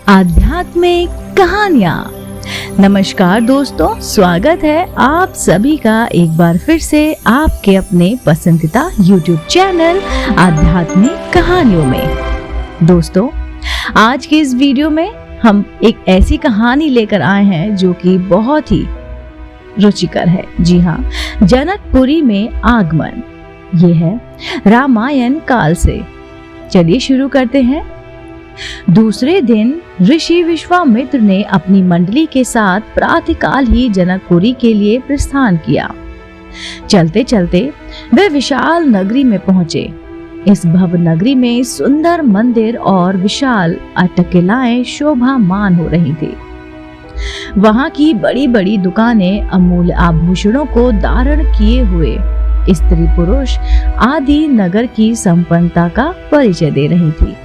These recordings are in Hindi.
आध्यात्मिक कहानियाँ। नमस्कार दोस्तों, स्वागत है आप सभी का एक बार फिर से आपके अपने पसंदीदा YouTube चैनल आध्यात्मिक कहानियों में। दोस्तों, आज की इस वीडियो में हम एक ऐसी कहानी लेकर आए हैं जो कि बहुत ही रुचिकर है। जी हाँ, जनकपुरी में आगमन। ये है रामायण काल से। चलिए शुरू करते हैं। दूसरे दिन ऋषि विश्वामित्र ने अपनी मंडली के साथ प्रातःकाल ही जनकपुरी के लिए प्रस्थान किया। चलते चलते वे विशाल नगरी में पहुंचे। इस भव्य नगरी में सुंदर मंदिर और विशाल अट्टकिलाएं शोभामान हो रही थी। वहां की बड़ी बड़ी दुकानें अमूल्य आभूषणों को धारण किए हुए स्त्री पुरुष आदि नगर की संपन्नता का परिचय दे रही थी।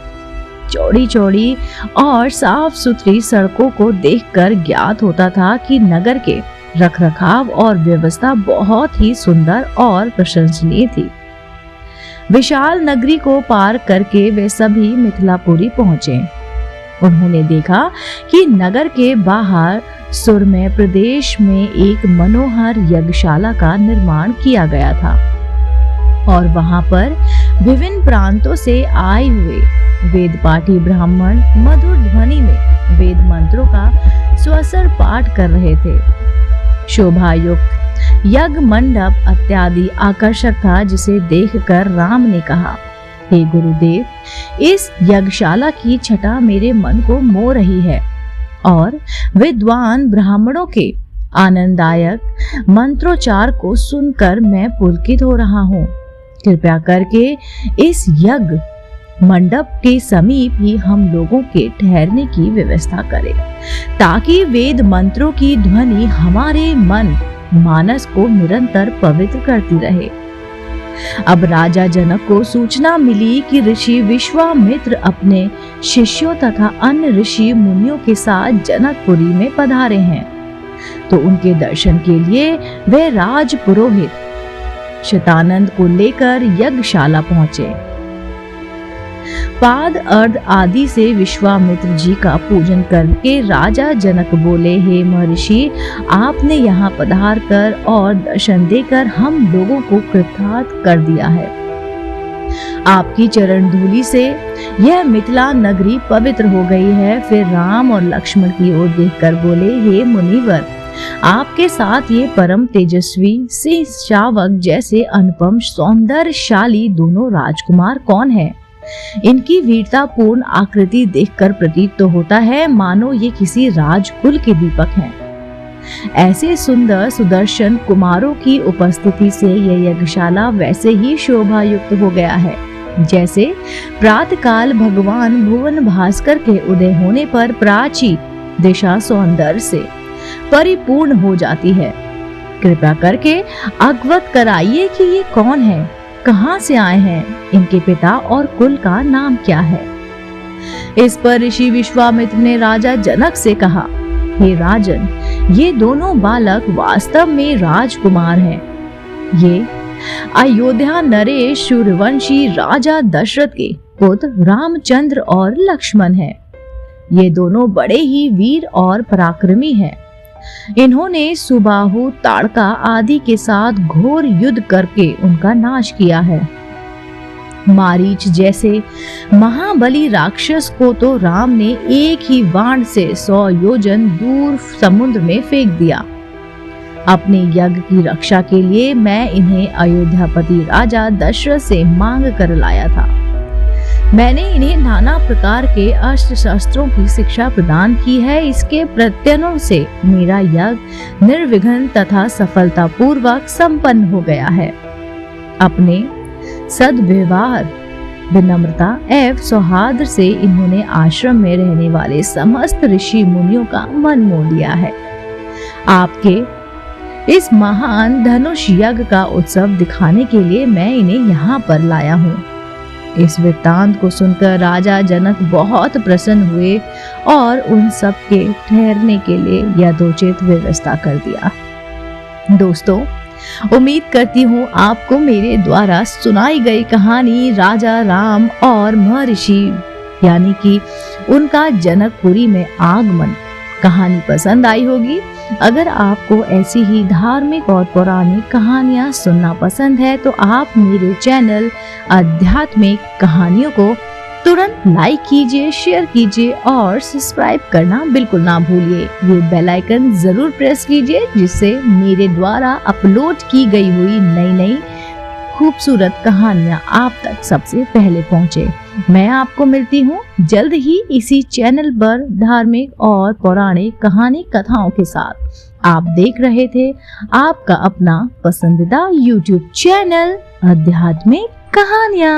चौड़ी चौड़ी और साफ सुथरी सड़कों को देखकर ज्ञात होता था कि नगर के रखरखाव और व्यवस्था बहुत ही सुंदर और प्रशंसनीय थी। विशाल नगरी को पार करके वे सभी मिथिलापुरी पहुंचे। उन्होंने देखा कि नगर के बाहर सुरमय प्रदेश में एक मनोहर यज्ञशाला का निर्माण किया गया था और वहां पर विभिन्न प्रांतों से आए हुए वेदपाठी ब्राह्मण मधुर ध्वनि में वेद मंत्रों का स्वसर पाठ कर रहे थे। शोभायुक्त यज्ञ मंडप अत्यादि आकर्षक था, जिसे देखकर राम ने कहा, हे गुरुदेव, इस यज्ञशाला की छटा मेरे मन को मोह रही है और विद्वान ब्राह्मणों के आनंददायक मंत्रोच्चार को सुनकर मैं पुलकित हो रहा हूँ। कृपया करके इस यज्ञ मंडप के समीप ही हम लोगों के ठहरने की व्यवस्था करें, ताकि वेद मंत्रों की ध्वनि हमारे मन मानस को निरंतर पवित्र करती रहे। अब राजा जनक को सूचना मिली कि ऋषि विश्वामित्र अपने शिष्यों तथा अन्य ऋषि मुनियों के साथ जनकपुरी में पधारे हैं, तो उनके दर्शन के लिए वे राज पुरोहित शतानंद को लेकर यज्ञशाला पहुंचे। पाद अर्ध आदि से विश्वामित्र जी का पूजन करके राजा जनक बोले, हे महर्षि, आपने यहाँ पधार कर और दर्शन देकर हम लोगों को कृतार्थ कर दिया है। आपकी चरण धूलि से यह मिथिला नगरी पवित्र हो गई है। फिर राम और लक्ष्मण की ओर देखकर बोले, हे मुनिवर, आपके साथ ये परम तेजस्वी सिंह शावक जैसे अनुपम सौंदर्यशाली दोनों राजकुमार कौन है? इनकी वीरता पूर्ण आकृति देखकर प्रतीत तो होता है मानो ये किसी राजकुल के दीपक हैं। ऐसे सुंदर सुदर्शन कुमारों की उपस्थिति से यह यज्ञशाला वैसे ही शोभा युक्त हो गया है, जैसे प्रातःकाल भगवान भुवन भास्कर के उदय होने पर प्राची दिशा सौंदर्य से परिपूर्ण हो जाती है। कृपया करके अवगत कराइए कि ये कौन है, कहाँ से आए हैं, इनके पिता और कुल का नाम क्या है। इस पर ऋषि विश्वामित्र ने राजा जनक से कहा, हे राजन, ये दोनों बालक वास्तव में राजकुमार हैं। ये अयोध्या नरेश सूर्यवंशी राजा दशरथ के पुत्र रामचंद्र और लक्ष्मण हैं। ये दोनों बड़े ही वीर और पराक्रमी हैं। इन्होंने सुबाहु ताड़का आदि के साथ घोर युद्ध करके उनका नाश किया है। मारीच जैसे महाबली राक्षस को तो राम ने एक ही बाण से 100 योजन दूर समुद्र में फेंक दिया। अपने यज्ञ की रक्षा के लिए मैं इन्हें अयोध्यापति राजा दशरथ से मांग कर लाया था। मैंने इन्हें नाना प्रकार के अस्त्र शस्त्रों की शिक्षा प्रदान की है। इसके प्रत्यनों से मेरा यज्ञ निर्विघ्न तथा सफलता पूर्वक संपन्न हो गया है। अपने सद्व्यवहार, विनम्रता एवं सौहार्द से इन्होंने आश्रम में रहने वाले समस्त ऋषि मुनियों का मन मोह लिया है। आपके इस महान धनुष यज्ञ का उत्सव दिखाने के लिए मैं इन्हें यहाँ पर लाया हूँ। इस वृत्तांत को सुनकर राजा जनक बहुत प्रसन्न हुए और उन सब के ठहरने के लिए यथोचित व्यवस्था कर दिया। दोस्तों, उम्मीद करती हूँ आपको मेरे द्वारा सुनाई गई कहानी राजा राम और महर्षि यानी कि उनका जनकपुरी में आगमन कहानी पसंद आई होगी। अगर आपको ऐसी ही धार्मिक और पौराणिक कहानियां सुनना पसंद है तो आप मेरे चैनल आध्यात्मिक कहानियों को तुरंत लाइक कीजिए, शेयर कीजिए और सब्सक्राइब करना बिल्कुल ना भूलिए। ये बेल आइकन जरूर प्रेस कीजिए जिससे मेरे द्वारा अपलोड की गई हुई नई नई खूबसूरत कहानियां आप तक सबसे पहले पहुंचे। मैं आपको मिलती हूँ जल्द ही इसी चैनल पर धार्मिक और पौराणिक कहानी कथाओं के साथ। आप देख रहे थे आपका अपना पसंदीदा YouTube चैनल आध्यात्मिक कहानियां।